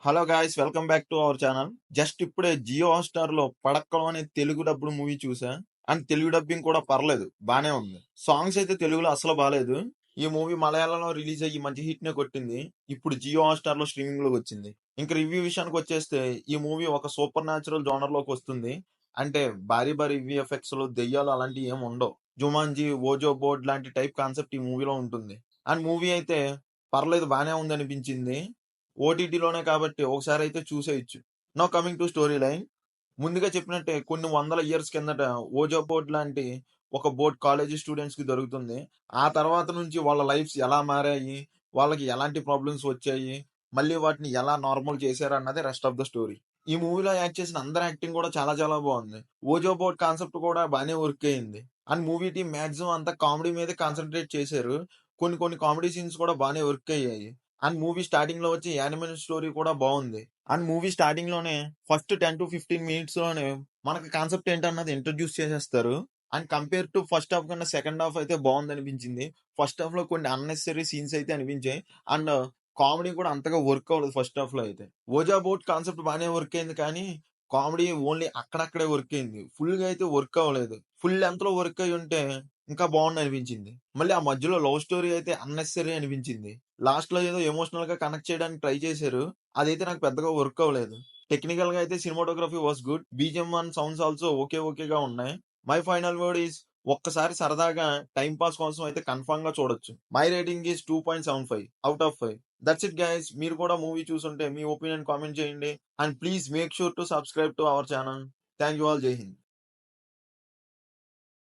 Hello guys, welcome back to our channel. Just ఇప్పుడే Jio Hotstar లో 'పడక్కలం' అనే తెలుగు డబ్బుడ్ మూవీ చూసా. అండ్ తెలుగు డబ్బింగ్ కూడా పర్లేదు, బానే ఉంది. సాంగ్స్ అయితే తెలుగులో అస్సలు బాలేదు. ఈ మూవీ మలయాళంలో రిలీజ్ అయ్యి మంచి హిట్ నే కొట్టింది. ఇప్పుడు జియో హాట్‌స్టార్ లో స్ట్రీమింగ్ లోకి వచ్చింది. ఇంక రివ్యూ విషయానికి వచ్చేస్తే ఈ మూవీ ఒక సూపర్ న్యాచురల్ జోనర్ లోకి వస్తుంది. అంటే భారీ భారీ విఎఫ్ఎక్స్ లు, దెయ్యాలు అలాంటివి ఏమి ఉండవు. జుమాంజీ, ఓజో బోర్డ్ లాంటి టైప్ కాన్సెప్ట్ ఈ మూవీలో ఉంటుంది. అండ్ మూవీ అయితే పర్లేదు, బానే ఉంది అనిపించింది. ఓటీటీలోనే కాబట్టి ఒకసారి అయితే చూసేయచ్చు. Now coming to story line. ముందుగా చెప్పినట్టే కొన్ని వందల ఇయర్స్ కిందట ఓజో బోర్డ్ లాంటి ఒక బోర్డ్ కాలేజీ స్టూడెంట్స్ కి దొరుకుతుంది. ఆ తర్వాత నుంచి వాళ్ళ లైఫ్స్ ఎలా మారాయి, వాళ్ళకి ఎలాంటి ప్రాబ్లమ్స్ వచ్చాయి, మళ్ళీ వాటిని ఎలా నార్మల్ చేశారు అన్నది రెస్ట్ ఆఫ్ ద స్టోరీ. ఈ మూవీలో యాక్ట్ చేసిన అందరి యాక్టింగ్ కూడా చాలా చాలా బాగుంది. ఓజో బోర్డ్ కాన్సెప్ట్ కూడా బాగానే వర్క్ అయింది. అండ్ మూవీ టీమ్ మాక్సిమం అంతా కామెడీ మీదే కాన్సన్ట్రేట్ చేశారు. కొన్ని కొన్ని కామెడీ సీన్స్ కూడా బాగానే వర్క్ అయ్యాయి. అండ్ మూవీ స్టార్టింగ్ లో వచ్చి యానిమల్ స్టోరీ కూడా బాగుంది. అండ్ మూవీ స్టార్టింగ్ లోనే ఫస్ట్ 10 to 15 minutes లోనే మనకి కాన్సెప్ట్ ఏంటన్నది ఇంట్రడ్యూస్ చేసేస్తారు. And compare to first half కన్నా సెకండ్ హాఫ్ అయితే బాగుంది అనిపించింది. ఫస్ట్ హాఫ్ లో కొన్ని అన్నెసరీ సీన్స్ అయితే అనిపించాయి. అండ్ కామెడీ కూడా అంతగా వర్క్ అవ్వలేదు ఫస్ట్ హాఫ్ లో అయితే. ఓజా బోట్ కాన్సెప్ట్ బాగానే వర్క్ అయింది, కానీ కామెడీ ఓన్లీ అక్కడక్కడే వర్క్ అయింది. ఫుల్ గా అయితే వర్క్ అవ్వలేదు. ఫుల్ లెంత్ లో వర్క్ అయి ఉంటే ఇంకా బాగుంది అనిపించింది. మళ్ళీ ఆ మధ్యలో లవ్ స్టోరీ అయితే అన్నెసరీ అనిపించింది. లాస్ట్ లో ఏదో ఎమోషనల్ గా కనెక్ట్ చేయడానికి ట్రై చేశారు. అదైతే నాకు పెద్దగా వర్క్ అవ్వలేదు. టెక్నికల్ గా అయితే cinematography was good. BGM one sounds also ఓకేగా ఉన్నాయి. మై ఫైనల్ వర్డ్ ఈస్, ఒక్కసారి సరదాగా టైం పాస్ కోసం అయితే కన్ఫర్మ్ గా చూడొచ్చు. My rating is 2.75 out of 5. That's it guys. మీరు కూడా మూవీ చూసుంటే మీ ఒపీనియన్ కామెంట్ చేయండి. And please make sure to subscribe to our channel. Thank you all. జై హింద్.